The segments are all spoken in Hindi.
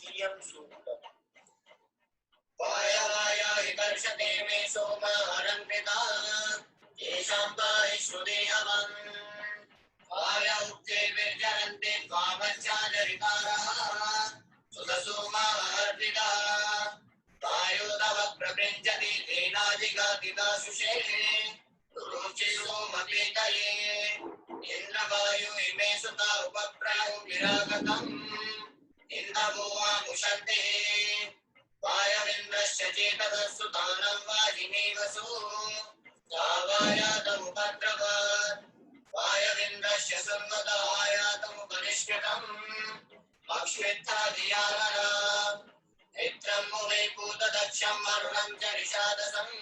द्वितीयं सूक्तम्। वाया हिकर्षते मे सोमारं पिता येषां पारिश्रुदेहवन् वाया उक्ते विर्जरन्ते त्वामश्चाजरितारः सुतसोमाहर्पितः वायो तव प्रपृञ्चति तेनाजिगातिदाशुषे रुचे सोमपीतये इन्द्रवायु इमे सुता उपप्रयो विरागतम् इन्दवो वामुषन्ते वायमिन्द्रस्य चेतसुतानं वाजिनीवसु वायातमुपद्रवत् वायमिन्द्रस्य संवदायातमुपनिष्कृतम् अक्ष्मित्था धियानरा नेत्रं मुवे पूतदक्षं वरुणं च निषादसम्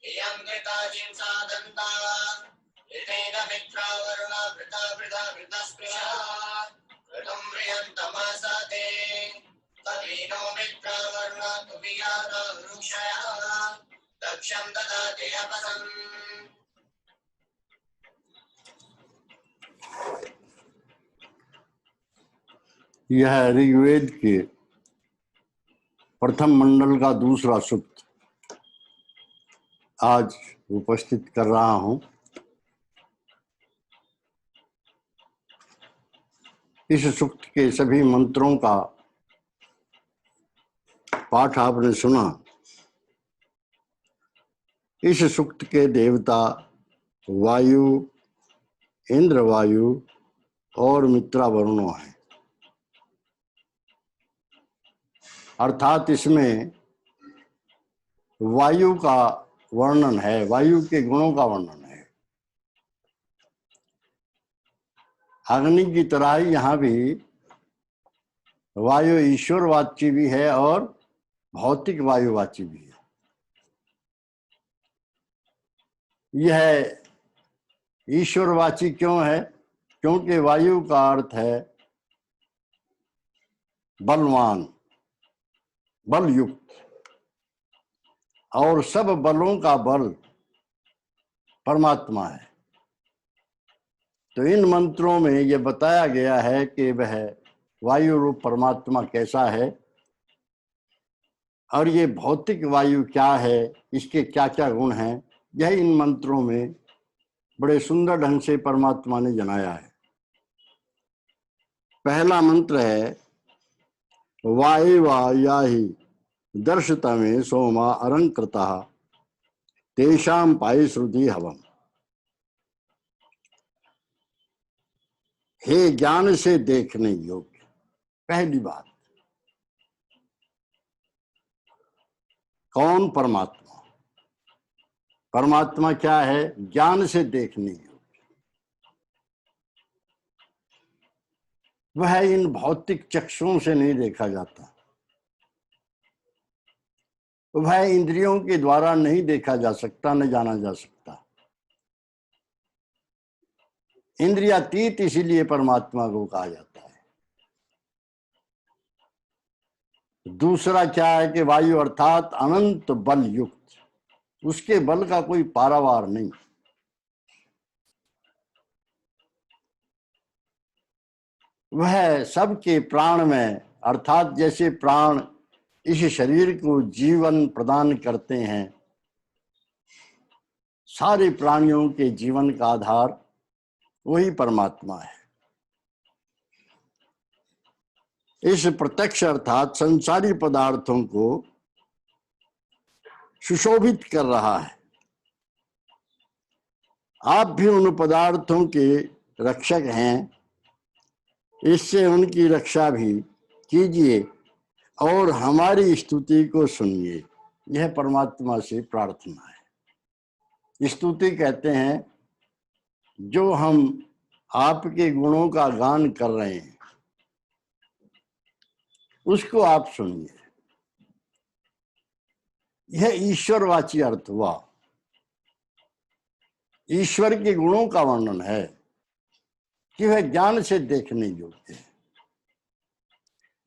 इयं कृता जिंसादन्ता ऋतेन मित्रा वरुणा वृता वृथा वृतस्पृशा ऋतुं म्रियन्तमासाते तवीनो मित्रा वरुणा तुमियाता वृक्षया दक्षं ददाति अपसम्। यह ऋग्वेद के प्रथम मंडल का दूसरा सूक्त आज उपस्थित कर रहा हूं। इस सूक्त के सभी मंत्रों का पाठ आपने सुना। इस सूक्त के देवता वायु, इंद्र वायु और मित्रा वरुणों हैं। अर्थात इसमें वायु का वर्णन है, वायु के गुणों का वर्णन है। अग्नि की तरह ही यहाँ भी वायु ईश्वरवाची भी है और भौतिक वायुवाची भी है। यह ईश्वरवाची क्यों है? क्योंकि वायु का अर्थ है बलवान, बलयुक्त, और सब बलों का बल परमात्मा है। तो इन मंत्रों में यह बताया गया है कि वह वायु रूप परमात्मा कैसा है और ये भौतिक वायु क्या है, इसके क्या क्या गुण हैं, यह इन मंत्रों में बड़े सुंदर ढंग से परमात्मा ने जनाया है। पहला मंत्र है वायवायाहि दर्शता में सोमा अलंकृता तेषां पायश्रुति हवम। हे ज्ञान से देखने योग्य। पहली बात, कौन? परमात्मा। परमात्मा क्या है? ज्ञान से देखने योग्य। वह इन भौतिक चक्षुओं से नहीं देखा जाता, वह इंद्रियों के द्वारा नहीं देखा जा सकता, न जाना जा सकता। इंद्रियातीत इसीलिए परमात्मा को कहा जाता है। दूसरा क्या है कि वायु अर्थात अनंत बल युक्त, उसके बल का कोई पारावार नहीं। वह सबके प्राण में, अर्थात जैसे प्राण इस शरीर को जीवन प्रदान करते हैं, सारे प्राणियों के जीवन का आधार वही परमात्मा है। इस प्रत्यक्ष अर्थात संसारी पदार्थों को सुशोभित कर रहा है। आप भी उन पदार्थों के रक्षक हैं, इससे उनकी रक्षा भी कीजिए और हमारी स्तुति को सुनिए। यह परमात्मा से प्रार्थना है। स्तुति कहते हैं जो हम आपके गुणों का गान कर रहे हैं उसको आप सुनिए। यह ईश्वरवाची अर्थ हुआ। ईश्वर के गुणों का वर्णन है कि वह ज्ञान से देखने योग्य है।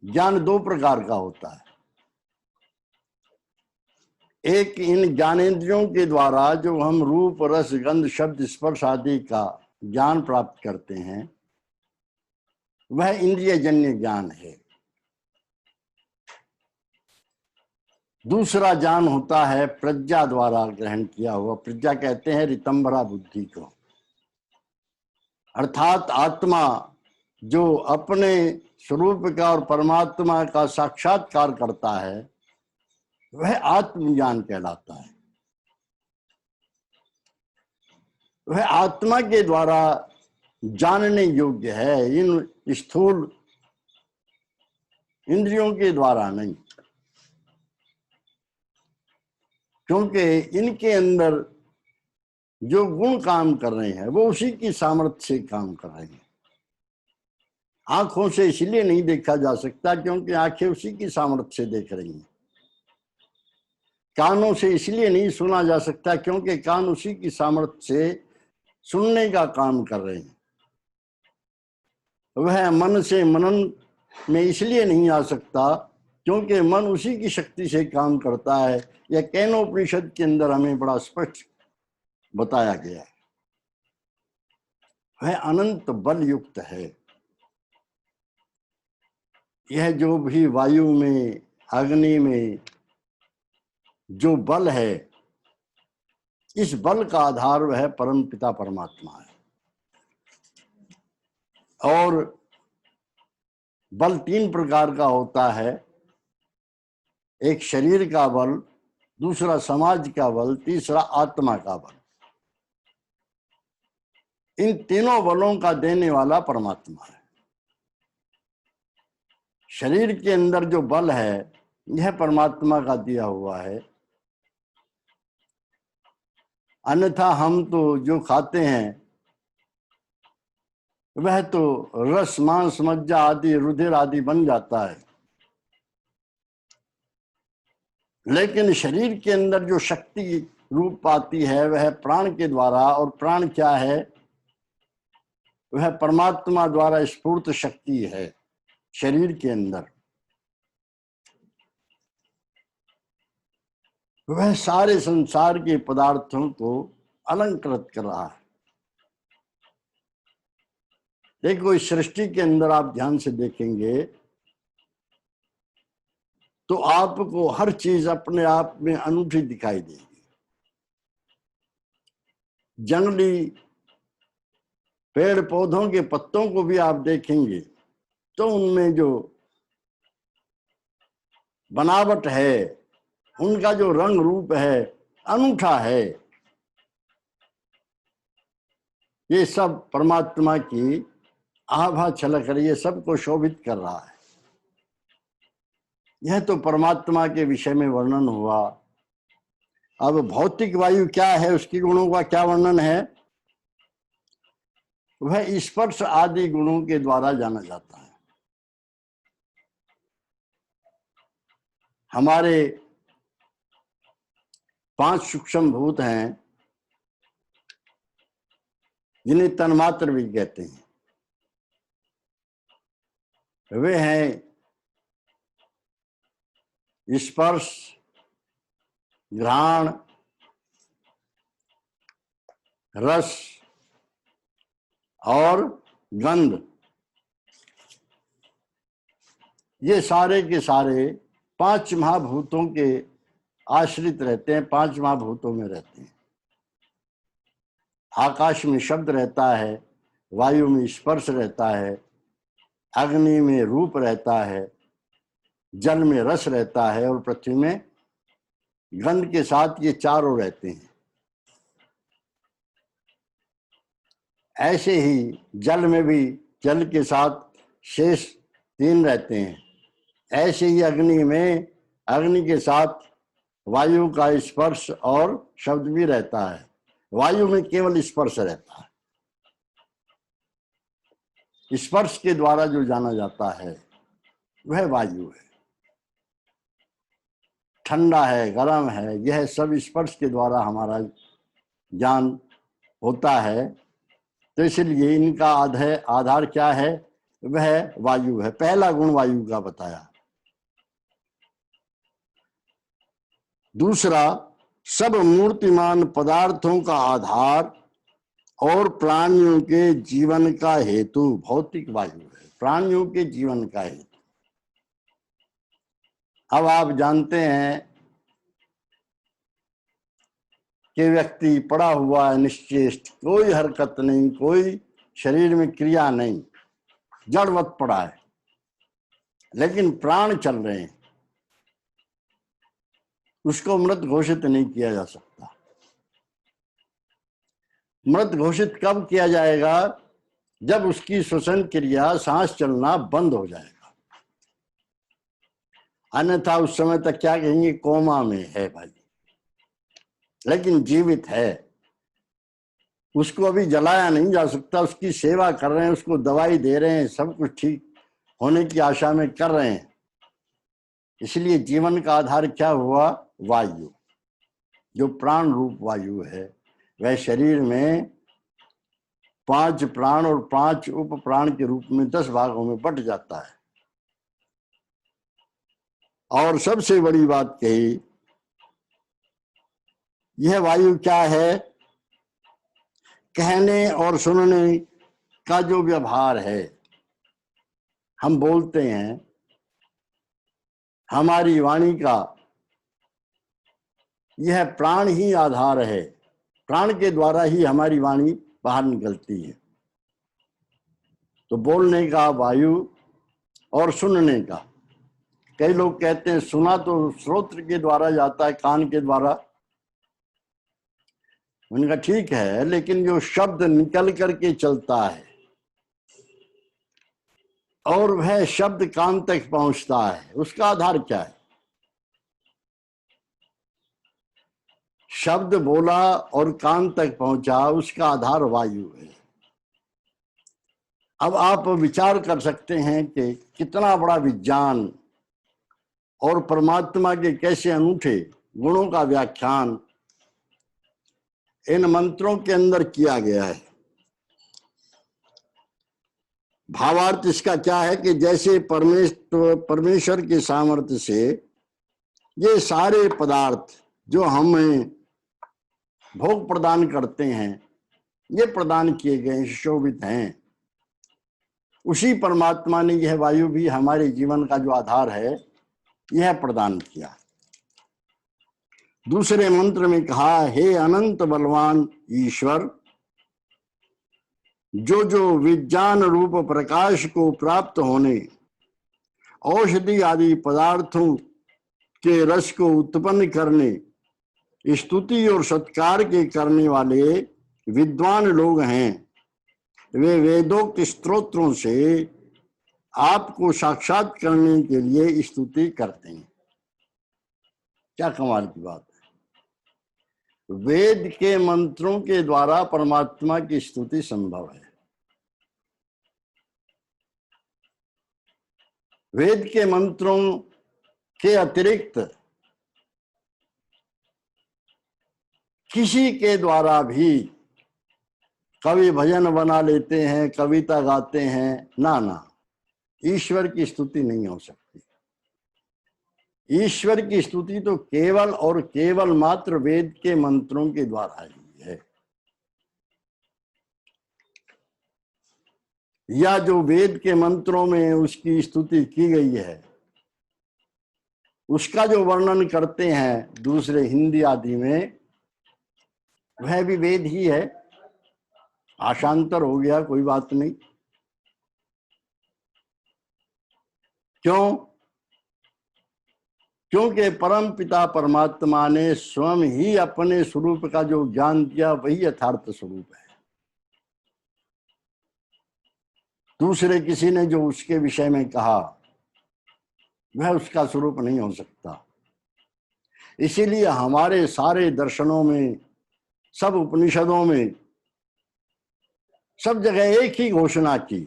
ज्ञान दो प्रकार का होता है। एक इन ज्ञानेंद्रियों के द्वारा जो हम रूप, रस, गंध, शब्द, स्पर्श आदि का ज्ञान प्राप्त करते हैं, वह इंद्रियजन्य ज्ञान है। दूसरा ज्ञान होता है प्रज्ञा द्वारा ग्रहण किया हुआ। प्रज्ञा कहते हैं रितंबरा बुद्धि को, अर्थात आत्मा जो अपने स्वरूप का और परमात्मा का साक्षात्कार करता है वह आत्मज्ञान कहलाता है। वह आत्मा के द्वारा जानने योग्य है, इन स्थूल इंद्रियों के द्वारा नहीं, क्योंकि इनके अंदर जो गुण काम कर रहे हैं वो उसी की सामर्थ्य से काम कर रहे हैं। आंखों से इसलिए नहीं देखा जा सकता क्योंकि आंखें उसी की सामर्थ्य से देख रही हैं। कानों से इसलिए नहीं सुना जा सकता क्योंकि कान उसी की सामर्थ्य से सुनने का काम कर रहे हैं। वह मन से मनन में इसलिए नहीं आ सकता क्योंकि मन उसी की शक्ति से काम करता है। यह केनोपनिषद के अंदर हमें बड़ा स्पष्ट बताया गया है। वह अनंत बल युक्त है। यह जो भी वायु में, अग्नि में जो बल है, इस बल का आधार वह परम पिता परमात्मा है। और बल तीन प्रकार का होता है, एक शरीर का बल, दूसरा समाज का बल, तीसरा आत्मा का बल। इन तीनों बलों का देने वाला परमात्मा है। शरीर के अंदर जो बल है यह परमात्मा का दिया हुआ है, अन्यथा हम तो जो खाते हैं वह तो रस, मांस, मज्जा आदि, रुधिर आदि बन जाता है। लेकिन शरीर के अंदर जो शक्ति रूप पाती है वह प्राण के द्वारा, और प्राण क्या है? वह परमात्मा द्वारा स्फूर्त शक्ति है शरीर के अंदर। वह सारे संसार के पदार्थों को अलंकृत कर रहा है। देखो, इस सृष्टि के अंदर आप ध्यान से देखेंगे तो आपको हर चीज अपने आप में अनूठी दिखाई देगी। जंगली पेड़ पौधों के पत्तों को भी आप देखेंगे तो उनमें जो बनावट है, उनका जो रंग रूप है, अनूठा है। ये सब परमात्मा की आभा छलक रही है, सबको शोभित कर रहा है। यह तो परमात्मा के विषय में वर्णन हुआ। अब भौतिक वायु क्या है, उसकी गुणों का क्या वर्णन है? वह स्पर्श आदि गुणों के द्वारा जाना जाता है। हमारे 5 सूक्ष्म भूत हैं जिन्हें तन्मात्र भी कहते हैं। वे हैं स्पर्श, घ्राण, रस और गंध। ये सारे के सारे 5 महाभूतों के आश्रित रहते हैं, 5 महाभूतों में रहते हैं। आकाश में शब्द रहता है, वायु में स्पर्श रहता है, अग्नि में रूप रहता है, जल में रस रहता है और पृथ्वी में गंध के साथ ये चारों रहते हैं। ऐसे ही जल में भी जल के साथ शेष 3 रहते हैं। ऐसे ही अग्नि में अग्नि के साथ वायु का स्पर्श और शब्द भी रहता है। वायु में केवल स्पर्श रहता है। स्पर्श के द्वारा जो जाना जाता है वह वायु है। ठंडा है, गर्म है, यह सब स्पर्श के द्वारा हमारा ज्ञान होता है। तो इसलिए इनका आधार क्या है? वह वायु है। पहला गुण वायु का बताया। दूसरा, सब मूर्तिमान पदार्थों का आधार और प्राणियों के जीवन का हेतु भौतिक वायु है। प्राणियों के जीवन का हेतु। अब आप जानते हैं कि व्यक्ति पड़ा हुआ है निश्चेष्ट, कोई हरकत नहीं, कोई शरीर में क्रिया नहीं, जड़वत पड़ा है, लेकिन प्राण चल रहे हैं, उसको मृत घोषित नहीं किया जा सकता। मृत घोषित कब किया जाएगा? जब उसकी श्वसन क्रिया, सांस चलना बंद हो जाएगा। अन्यथा उस समय तक क्या कहेंगे, कोमा में है भाई, लेकिन जीवित है। उसको अभी जलाया नहीं जा सकता, उसकी सेवा कर रहे हैं, उसको दवाई दे रहे हैं, सब कुछ ठीक होने की आशा में कर रहे हैं। इसलिए जीवन का आधार क्या हुआ? वायु। जो प्राण रूप वायु है, वह शरीर में 5 प्राण और 5 उप प्राण के रूप में 10 भागों में बट जाता है। और सबसे बड़ी बात कही, यह वायु क्या है? कहने और सुनने का जो व्यवहार है, हम बोलते हैं, हमारी वाणी का यह प्राण ही आधार है। प्राण के द्वारा ही हमारी वाणी बाहर निकलती है। तो बोलने का वायु और सुनने का, कई लोग कहते हैं सुना तो श्रोत्र के द्वारा जाता है, कान के द्वारा। उनका ठीक है, लेकिन जो शब्द निकल करके चलता है और वह शब्द कान तक पहुंचता है, उसका आधार क्या है? शब्द बोला और कान तक पहुंचा, उसका आधार वायु है। अब आप विचार कर सकते हैं कि कितना बड़ा विज्ञान और परमात्मा के कैसे अनूठे गुणों का व्याख्यान इन मंत्रों के अंदर किया गया है। भावार्थ इसका क्या है कि जैसे परमेश्वर के सामर्थ्य से ये सारे पदार्थ जो हमें भोग प्रदान करते हैं, ये प्रदान किए गए, सुशोभित हैं। उसी परमात्मा ने यह वायु भी हमारे जीवन का जो आधार है, यह प्रदान किया। दूसरे मंत्र में कहा, हे अनंत बलवान ईश्वर, जो जो विज्ञान रूप प्रकाश को प्राप्त होने, औषधि आदि पदार्थों के रस को उत्पन्न करने, स्तुति और सत्कार के करने वाले विद्वान लोग हैं, वे वेदोक्त स्तोत्रों से आपको साक्षात करने के लिए स्तुति करते हैं। क्या कमाल की बात है! वेद के मंत्रों के द्वारा परमात्मा की स्तुति संभव है। वेद के मंत्रों के अतिरिक्त किसी के द्वारा भी कवि भजन बना लेते हैं, कविता गाते हैं, ना, ईश्वर की स्तुति नहीं हो सकती। ईश्वर की स्तुति तो केवल और केवल मात्र वेद के मंत्रों के द्वारा ही है। या जो वेद के मंत्रों में उसकी स्तुति की गई है, उसका जो वर्णन करते हैं दूसरे हिंदी आदि में, वह भी वेद ही है। भाषांतर हो गया, कोई बात नहीं। क्यों? क्योंकि परम पिता परमात्मा ने स्वयं ही अपने स्वरूप का जो ज्ञान दिया, वही यथार्थ स्वरूप है। दूसरे किसी ने जो उसके विषय में कहा, वह उसका स्वरूप नहीं हो सकता। इसीलिए हमारे सारे दर्शनों में, सब उपनिषदों में, सब जगह एक ही घोषणा की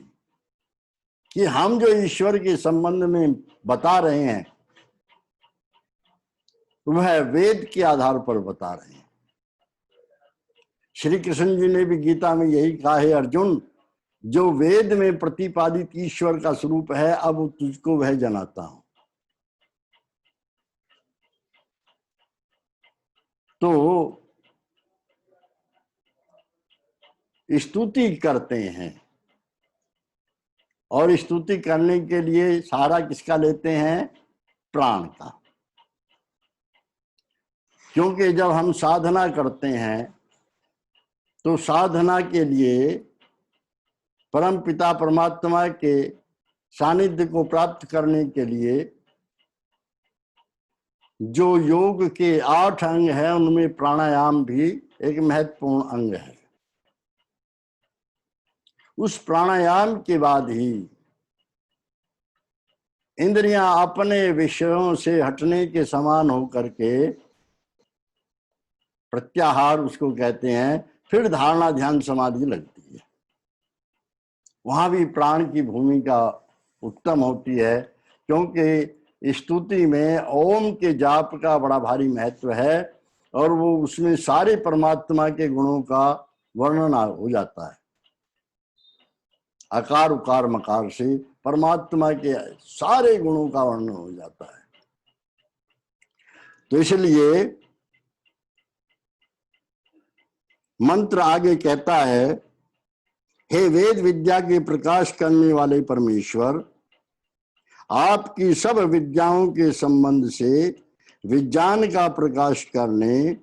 कि हम जो ईश्वर के संबंध में बता रहे हैं, वह वेद के आधार पर बता रहे हैं। श्री कृष्ण जी ने भी गीता में यही कहा है, अर्जुन, जो वेद में प्रतिपादित ईश्वर का स्वरूप है, अब तुझको वह जनाता हूं। तो स्तुति करते हैं, और स्तुति करने के लिए सहारा किसका लेते हैं? प्राण का। क्योंकि जब हम साधना करते हैं तो साधना के लिए परम पिता परमात्मा के सानिध्य को प्राप्त करने के लिए जो योग के 8 अंग है उनमें प्राणायाम भी एक महत्वपूर्ण अंग है। उस प्राणायाम के बाद ही इंद्रियां अपने विषयों से हटने के समान होकर के प्रत्याहार उसको कहते हैं, फिर धारणा ध्यान समाधि लगती है। वहां भी प्राण की भूमिका उत्तम होती है, क्योंकि स्तुति में ओम के जाप का बड़ा भारी महत्व है और वो उसमें सारे परमात्मा के गुणों का वर्णन हो जाता है। आकार उकार मकार से परमात्मा के सारे गुणों का वर्णन हो जाता है। तो इसलिए मंत्र आगे कहता है, हे वेद विद्या के प्रकाश करने वाले परमेश्वर, आपकी सब विद्याओं के संबंध से विज्ञान का प्रकाश करने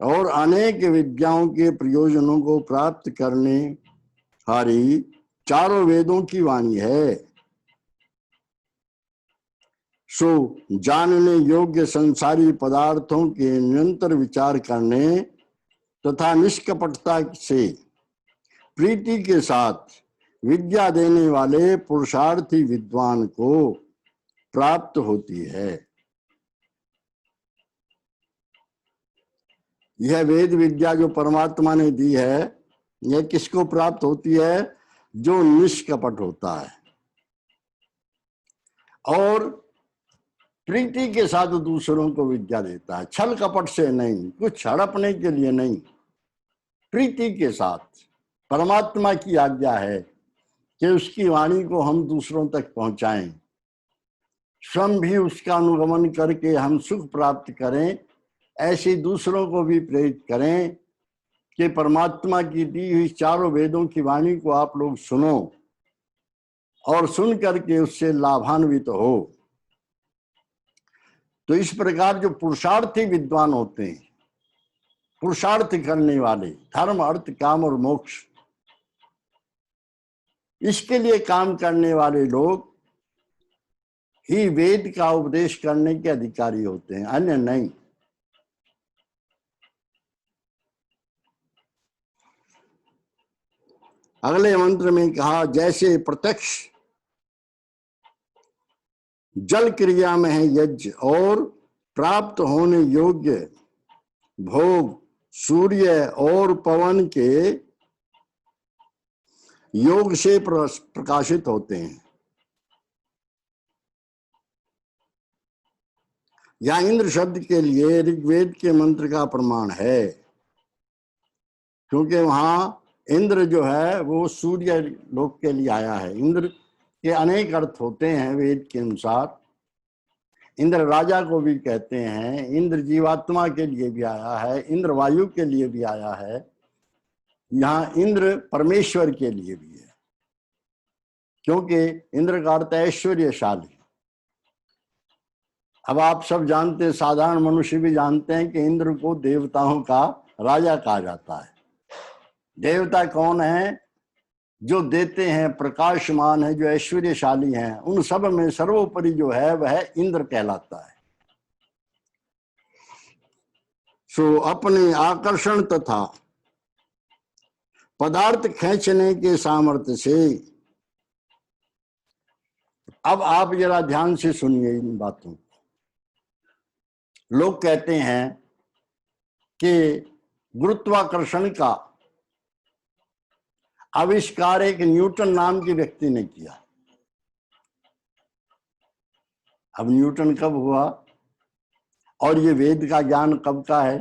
और अनेक विद्याओं के प्रयोजनों को प्राप्त करने हारी चारों वेदों की वाणी है। सो जानने योग्य संसारी पदार्थों के निरंतर विचार करने तथा निष्कपटता से प्रीति के साथ विद्या देने वाले पुरुषार्थी विद्वान को प्राप्त होती है। यह वेद विद्या जो परमात्मा ने दी है, यह किसको प्राप्त होती है? जो निष्कपट होता है और प्रीति के साथ दूसरों को विद्या देता है। छल कपट से नहीं, कुछ हड़पने के लिए नहीं, प्रीति के साथ। परमात्मा की आज्ञा है कि उसकी वाणी को हम दूसरों तक पहुंचाएं, स्वयं भी उसका अनुगमन करके हम सुख प्राप्त करें, ऐसे दूसरों को भी प्रेरित करें कि परमात्मा की दी हुई चारों वेदों की वाणी को आप लोग सुनो और सुन करके उससे लाभान्वित हो। तो इस प्रकार जो पुरुषार्थी विद्वान होते हैं, पुरुषार्थ करने वाले, धर्म अर्थ काम और मोक्ष, इसके लिए काम करने वाले लोग ही वेद का उपदेश करने के अधिकारी होते हैं, अन्य नहीं। अगले मंत्र में कहा, जैसे प्रत्यक्ष जल क्रिया में है यज्ञ और प्राप्त होने योग्य भोग सूर्य और पवन के योग से प्रकाशित होते हैं। या इंद्र शब्द के लिए ऋग्वेद के मंत्र का प्रमाण है, क्योंकि वहां इंद्र जो है वो सूर्य लोक के लिए आया है। इंद्र के अनेक अर्थ होते हैं वेद के अनुसार। इंद्र राजा को भी कहते हैं, इंद्र जीवात्मा के लिए भी आया है, इंद्र वायु के लिए भी आया है, यहाँ इंद्र परमेश्वर के लिए भी है, क्योंकि इंद्र का अर्थ ऐश्वर्यशाली। अब आप सब जानते हैं, साधारण मनुष्य भी जानते हैं कि इंद्र को देवताओं का राजा कहा जाता है। देवता कौन है? जो देते हैं, प्रकाशमान है, जो ऐश्वर्यशाली हैं, उन सब में सर्वोपरि जो है वह इंद्र कहलाता है। सो अपने आकर्षण तथा पदार्थ खींचने के सामर्थ्य से, अब आप जरा ध्यान से सुनिए इन बातों को। लोग कहते हैं कि गुरुत्वाकर्षण का आविष्कार एक न्यूटन नाम के व्यक्ति ने किया। अब न्यूटन कब हुआ और ये वेद का ज्ञान कब का है?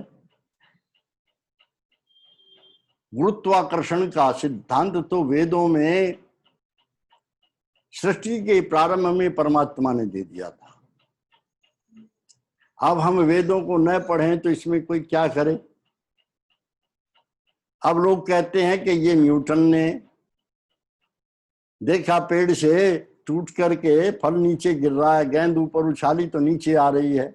गुरुत्वाकर्षण का सिद्धांत तो वेदों में सृष्टि के प्रारंभ में परमात्मा ने दे दिया था। अब हम वेदों को न पढ़ें तो इसमें कोई क्या करे? अब लोग कहते हैं कि ये न्यूटन ने देखा पेड़ से टूट करके फल नीचे गिर रहा है, गेंद ऊपर उछाली तो नीचे आ रही है।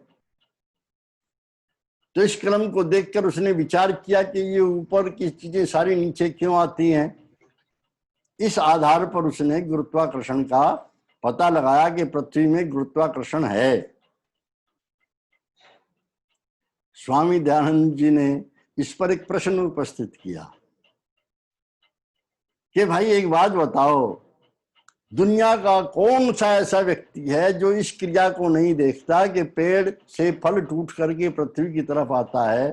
तो इस क्रम को देखकर उसने विचार किया कि ये ऊपर की चीजें सारी नीचे क्यों आती हैं। इस आधार पर उसने गुरुत्वाकर्षण का पता लगाया कि पृथ्वी में गुरुत्वाकर्षण है। स्वामी दयानंद जी ने इस पर एक प्रश्न उपस्थित किया कि भाई एक बात बताओ, दुनिया का कौन सा ऐसा व्यक्ति है जो इस क्रिया को नहीं देखता कि पेड़ से फल टूट करके पृथ्वी की तरफ आता है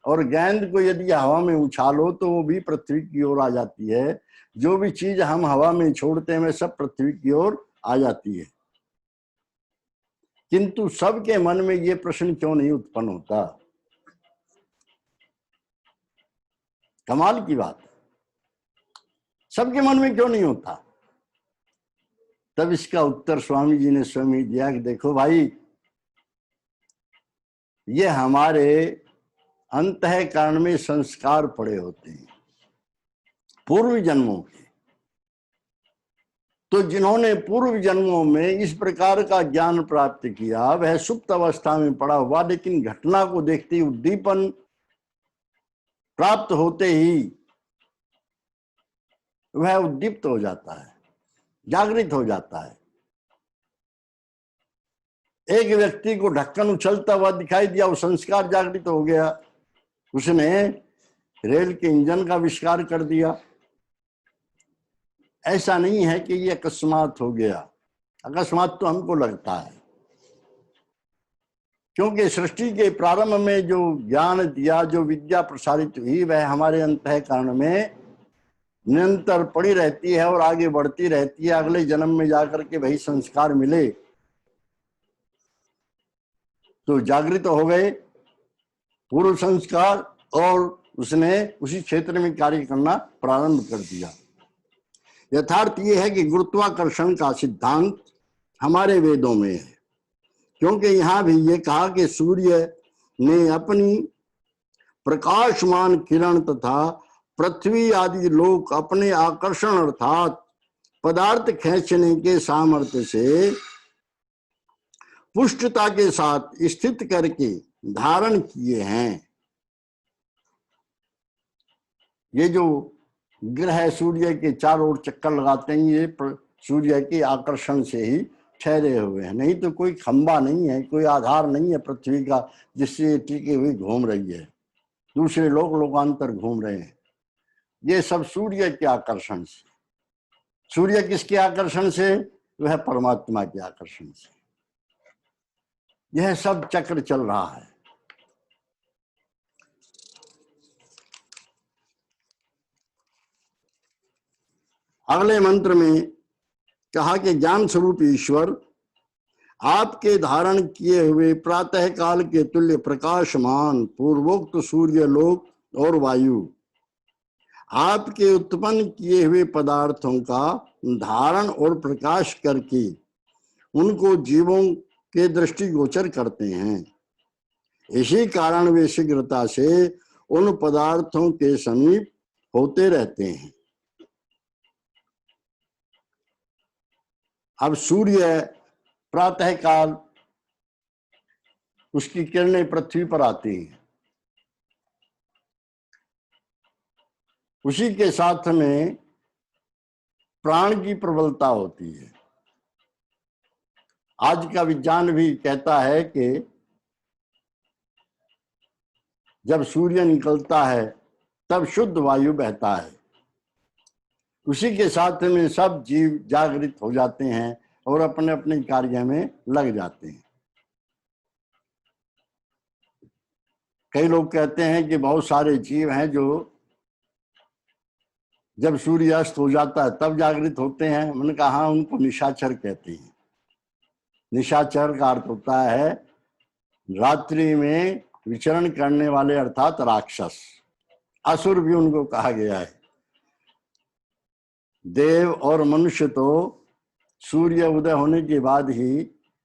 और गेंद को यदि हवा में उछालो तो वो भी पृथ्वी की ओर आ जाती है। जो भी चीज हम हवा में छोड़ते हैं सब पृथ्वी की ओर आ जाती है। किंतु सबके मन में ये प्रश्न क्यों नहीं उत्पन्न होता? कमाल की बात, सबके मन में क्यों नहीं होता? तब इसका उत्तर स्वामी जी ने स्वयं दिया कि देखो भाई, ये हमारे अंतःकरण में संस्कार पड़े होते हैं पूर्व जन्मों के। तो जिन्होंने पूर्व जन्मों में इस प्रकार का ज्ञान प्राप्त किया वह सुप्त अवस्था में पड़ा हुआ, लेकिन घटना को देखते ही उद्दीपन प्राप्त होते ही वह उद्दीप्त हो जाता है, जागृत हो जाता है। एक व्यक्ति को ढक्कन उछलता हुआ दिखाई दिया, वो संस्कार जागृत हो गया, उसने रेल के इंजन का आविष्कार कर दिया। ऐसा नहीं है कि ये अकस्मात हो गया। अकस्मात तो हमको लगता है, क्योंकि सृष्टि के प्रारंभ में जो ज्ञान दिया, जो विद्या प्रसारित हुई, वह हमारे अंतःकरण में निरंतर पड़ी रहती है और आगे बढ़ती रहती है। अगले जन्म में जाकर के वही संस्कार मिले तो जागृत हो गए पूर्व संस्कार और उसने उसी क्षेत्र में कार्य करना प्रारंभ कर दिया। यथार्थ ये है कि गुरुत्वाकर्षण का सिद्धांत हमारे वेदों में है, क्योंकि यहां भी ये कहा कि सूर्य ने अपनी प्रकाशमान किरण तथा पृथ्वी आदि लोक अपने आकर्षण अर्थात पदार्थ खींचने के सामर्थ्य से पुष्टता के साथ स्थित करके धारण किए हैं। ये जो ग्रह सूर्य के चारों ओर चक्कर लगाते हैं, ये सूर्य के आकर्षण से ही ठहरे हुए हैं, नहीं तो कोई खंबा नहीं है, कोई आधार नहीं है पृथ्वी का जिससे टिके हुए घूम रही है, दूसरे लोग लोकांतर घूम रहे हैं। ये सब सूर्य के आकर्षण से। सूर्य किसके आकर्षण से? वह परमात्मा के आकर्षण से। यह सब चक्र चल रहा है। अगले मंत्र में कहा कि ज्ञान स्वरूप ईश्वर आपके धारण किए हुए प्रातः काल के तुल्य प्रकाशमान पूर्वोक्त सूर्य लोक और वायु आपके उत्पन्न किए हुए पदार्थों का धारण और प्रकाश करके उनको जीवों के दृष्टिगोचर करते हैं। इसी कारण वे शीघ्रता से उन पदार्थों के समीप होते रहते हैं। अब सूर्य प्रातः काल उसकी किरणें पृथ्वी पर आती हैं, उसी के साथ में प्राण की प्रबलता होती है। आज का विज्ञान भी कहता है कि जब सूर्य निकलता है तब शुद्ध वायु बहता है, उसी के साथ में सब जीव जागृत हो जाते हैं और अपने अपने कार्य में लग जाते हैं। कई लोग कहते हैं कि बहुत सारे जीव हैं जो जब सूर्य अस्त हो जाता है तब जागृत होते हैं। मैंने कहा हाँ, उनको निशाचर कहते हैं। निशाचर का अर्थ होता है रात्रि में विचरण करने वाले, अर्थात राक्षस। असुर भी उनको कहा गया है। देव और मनुष्य तो सूर्य उदय होने के बाद ही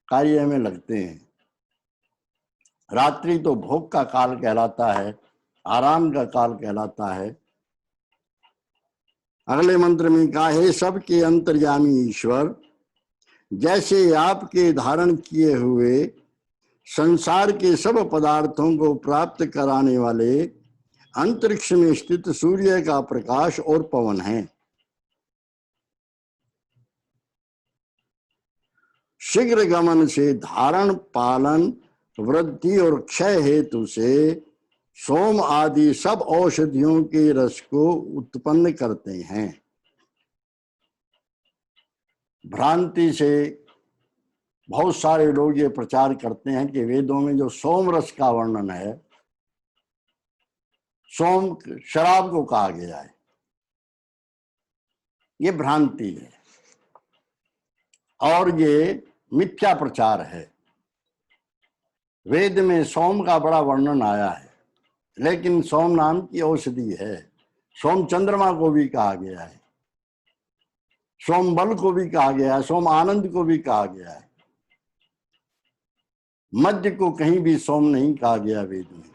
कार्य में लगते हैं। रात्रि तो भोग का काल कहलाता है, आराम का काल कहलाता है। अगले मंत्र में कहा है सबके अंतर्यामी ईश्वर जैसे आपके धारण किए हुए संसार के सब पदार्थों को प्राप्त कराने वाले अंतरिक्ष में स्थित सूर्य का प्रकाश और पवन है। शीघ्र गमन से धारण पालन वृद्धि और क्षय हेतु से सोम आदि सब औषधियों के रस को उत्पन्न करते हैं। भ्रांति से बहुत सारे लोग ये प्रचार करते हैं कि वेदों में जो सोम रस का वर्णन है, सोम शराब को कहा गया है। ये भ्रांति है और ये मिथ्या प्रचार है। वेद में सोम का बड़ा वर्णन आया है, लेकिन सोम नाम की औषधि है। सोम चंद्रमा को भी कहा गया है, सोम बल को भी कहा गया है, सोम आनंद को भी कहा गया है। मध्य को कहीं भी सोम नहीं कहा गया वेद में।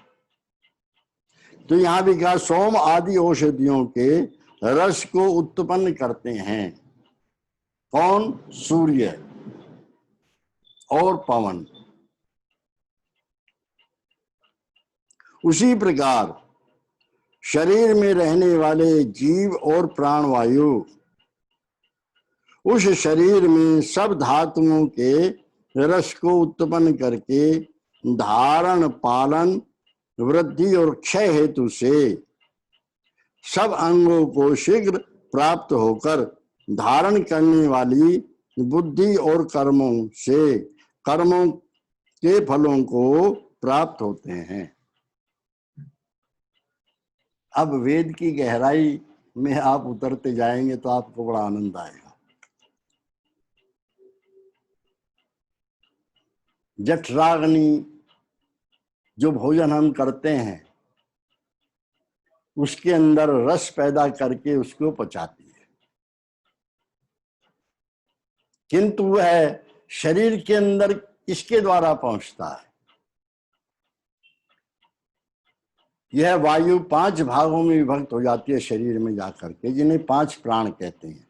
तो यहां भी कहा सोम आदि औषधियों के रस को उत्पन्न करते हैं। कौन? सूर्य और पवन। उसी प्रकार शरीर में रहने वाले जीव और प्राणवायु उस शरीर में सब धातुओं के रस को उत्पन्न करके धारण पालन वृद्धि और क्षय हेतु से सब अंगों को शीघ्र प्राप्त होकर धारण करने वाली बुद्धि और कर्मों से कर्मों के फलों को प्राप्त होते हैं। अब वेद की गहराई में आप उतरते जाएंगे तो आपको बड़ा आनंद आएगा। जठराग्नि जो भोजन हम करते हैं उसके अंदर रस पैदा करके उसको पचाती है, किंतु वह शरीर के अंदर किसके द्वारा पहुंचता है? यह वायु 5 भागों में विभक्त हो जाती है शरीर में जाकर के, जिन्हें 5 प्राण कहते हैं।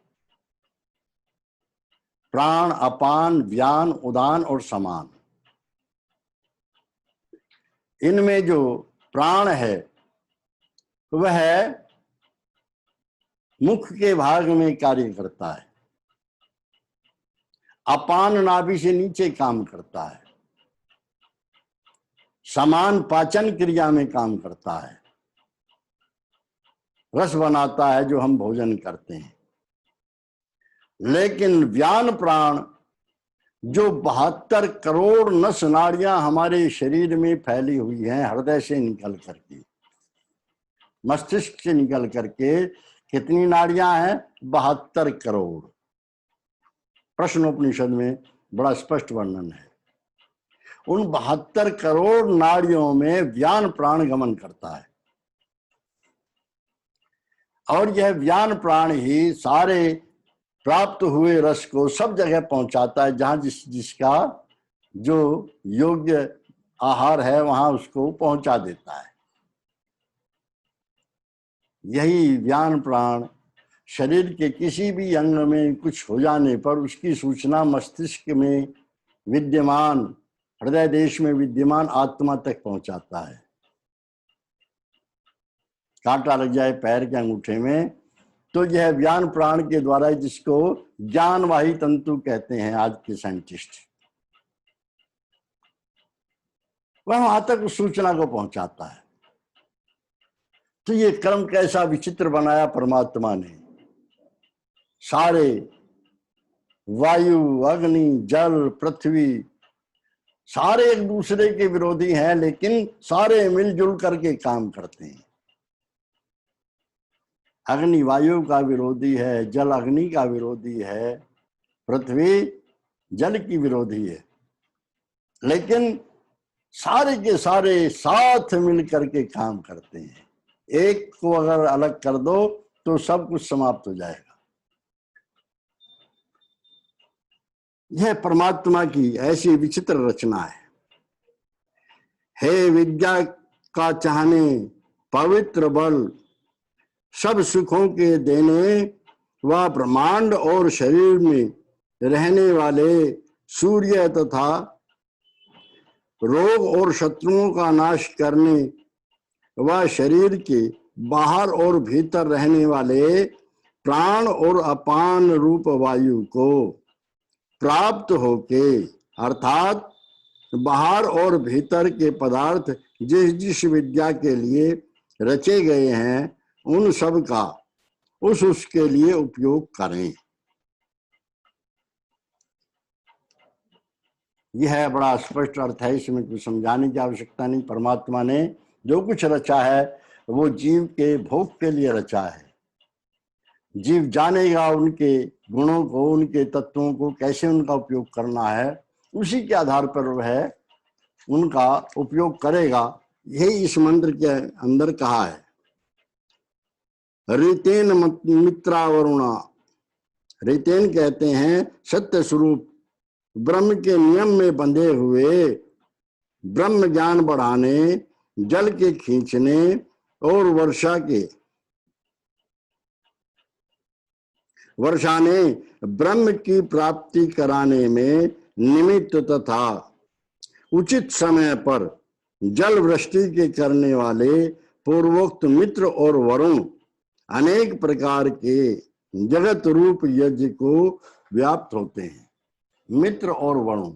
प्राण, अपान, व्यान, उदान और समान। इनमें जो प्राण है वह मुख के भाग में कार्य करता है, अपान नाभि से नीचे काम करता है, समान पाचन क्रिया में काम करता है, रस बनाता है जो हम भोजन करते हैं। लेकिन व्यान प्राण जो 72 करोड़ नस नाड़ियां हमारे शरीर में फैली हुई हैं, हृदय से निकल करके मस्तिष्क से निकल करके कितनी नाड़ियां हैं? 72 करोड़। प्रश्नोपनिषद में बड़ा स्पष्ट वर्णन है। उन 72 करोड़ नाड़ियों में व्यान प्राण गमन करता है और यह व्यान प्राण ही सारे प्राप्त हुए रस को सब जगह पहुंचाता है। जहां जिसका जो योग्य आहार है वहां उसको पहुंचा देता है। यही व्यान प्राण शरीर के किसी भी अंग में कुछ हो जाने पर उसकी सूचना मस्तिष्क में विद्यमान, हृदय देश में विद्यमान आत्मा तक पहुंचाता है। कांटा लग जाए पैर के अंगूठे में तो यह व्यान प्राण के द्वारा, जिसको ज्ञानवाही तंतु कहते हैं आज के साइंटिस्ट, वह वहां तक उस सूचना को पहुंचाता है। तो ये क्रम कैसा विचित्र बनाया परमात्मा ने। सारे वायु, अग्नि, जल, पृथ्वी सारे एक दूसरे के विरोधी हैं, लेकिन सारे मिलजुल करके काम करते हैं। अग्नि वायु का विरोधी है, जल अग्नि का विरोधी है, पृथ्वी जल की विरोधी है, लेकिन सारे के सारे साथ मिल करके काम करते हैं। एक को अगर अलग कर दो तो सब कुछ समाप्त हो जाएगा। यह परमात्मा की ऐसी विचित्र रचना है। हे विद्या का चाहने पवित्र बल, सब सुखों के देने व ब्रह्मांड और शरीर में रहने वाले सूर्य तथा रोग और शत्रुओं का नाश करने व शरीर के बाहर और भीतर रहने वाले प्राण और अपान रूप वायु को प्राप्त होके, अर्थात बाहर और भीतर के पदार्थ जिस जिस विद्या के लिए रचे गए हैं उन सब का उसके लिए उपयोग करें। यह है, बड़ा स्पष्ट अर्थ है, इसमें कुछ समझाने की आवश्यकता नहीं। परमात्मा ने जो कुछ रचा है वो जीव के भोग के लिए रचा है। जीव जानेगा उनके गुणों को, उनके तत्वों को, कैसे उनका उपयोग करना है, उसी के आधार पर वह उनका उपयोग करेगा। यही इस मंत्र के अंदर कहा है, ऋतेन मित्रावरुणा। ऋतेन कहते हैं सत्य स्वरूप ब्रह्म के नियम में बंधे हुए, ब्रह्म ज्ञान बढ़ाने, जल के खींचने और वर्षाने ब्रह्म की प्राप्ति कराने में निमित्त तथा उचित समय पर जल वृष्टि के करने वाले पूर्वोक्त मित्र और वरुण अनेक प्रकार के जगत रूप यज्ञ को व्याप्त होते हैं। मित्र और वरुण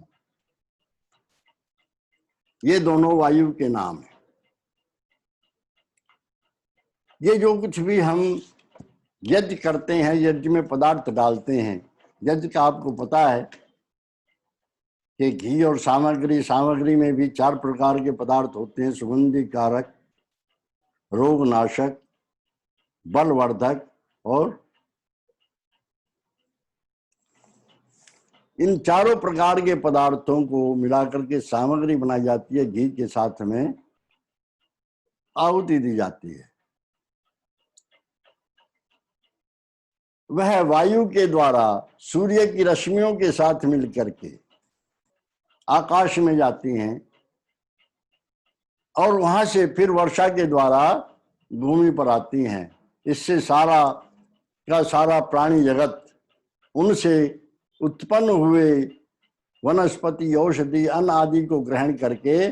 ये दोनों वायु के नाम हैं। ये जो कुछ भी हम यज्ञ करते हैं, यज्ञ में पदार्थ डालते हैं, यज्ञ का आपको पता है कि घी और सामग्री में भी 4 प्रकार के पदार्थ होते हैं, सुगंधि कारक, रोगनाशक, बलवर्धक और इन चारों प्रकार के पदार्थों को मिलाकर के सामग्री बनाई जाती है। घी के साथ में आहुति दी जाती है। वह वायु के द्वारा सूर्य की रश्मियों के साथ मिलकर के आकाश में जाती हैं और वहां से फिर वर्षा के द्वारा भूमि पर आती हैं। इससे सारा का सारा प्राणी जगत उनसे उत्पन्न हुए वनस्पति, औषधि, अन्न आदि को ग्रहण करके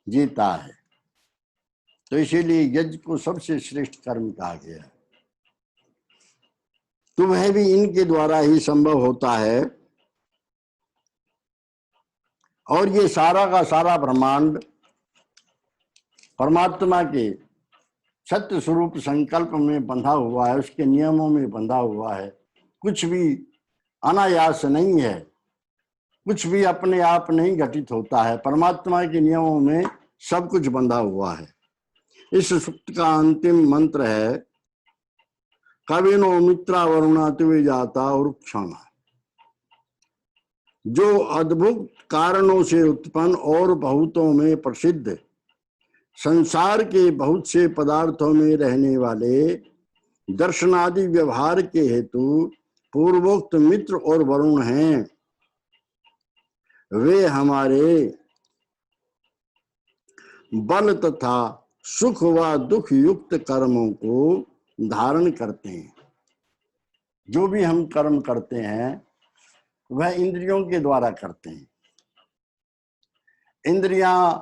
जीता है। तो इसीलिए यज्ञ को सबसे श्रेष्ठ कर्म कहा गया है। तो वह भी इनके द्वारा ही संभव होता है। और ये सारा का सारा ब्रह्मांड परमात्मा के सत्य स्वरूप संकल्प में बंधा हुआ है, उसके नियमों में बंधा हुआ है। कुछ भी अनायास नहीं है, कुछ भी अपने आप नहीं घटित होता है। परमात्मा के नियमों में सब कुछ बंधा हुआ है। इस सूक्त का अंतिम मंत्र है, कविनो मित्रा वरुणा तुवे जाता और क्षमा। जो अद्भुत कारणों से उत्पन्न और बहुतों में प्रसिद्ध संसार के बहुत से पदार्थों में रहने वाले दर्शनादि व्यवहार के हेतु पूर्वोक्त मित्र और वरुण हैं, वे हमारे बल तथा सुख व दुख युक्त कर्मों को धारण करते हैं। जो भी हम कर्म करते हैं वह इंद्रियों के द्वारा करते हैं। इंद्रियां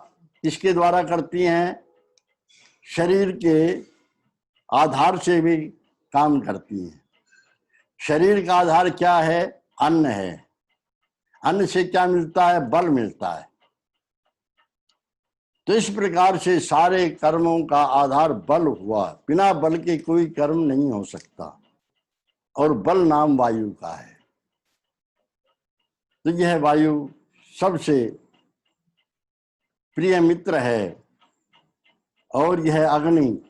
किसके द्वारा करती हैं? शरीर के आधार से भी काम करती हैं। शरीर का आधार क्या है? अन्न है। अन्न से क्या मिलता है? बल मिलता है। तो इस प्रकार से सारे कर्मों का आधार बल हुआ। बिना बल के कोई कर्म नहीं हो सकता और बल नाम वायु का है। तो यह वायु सबसे प्रिय मित्र है और यह अग्नि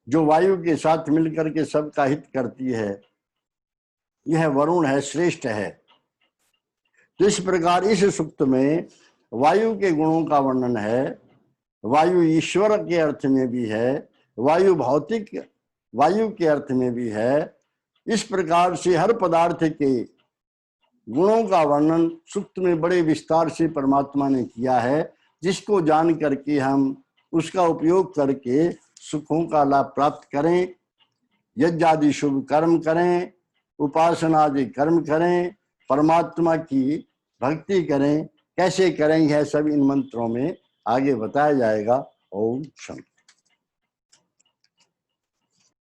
जो वायु के साथ मिलकर के सबका हित करती है, यह वरुण है, श्रेष्ठ है। तो इस प्रकार इस सूक्त में वायु के गुणों का वर्णन है। वायु ईश्वर के अर्थ में भी है, वायु भौतिक वायु के अर्थ में भी है। इस प्रकार से हर पदार्थ के गुणों का वर्णन सूक्त में बड़े विस्तार से परमात्मा ने किया है, जिसको जान करके हम उसका उपयोग करके सुखों का लाभ प्राप्त करें, यज्ञ आदि शुभ कर्म करें, उपासना आदि कर्म करें, परमात्मा की भक्ति करें। कैसे करेंगे सब इन मंत्रों में आगे बताया जाएगा। ओम शांति।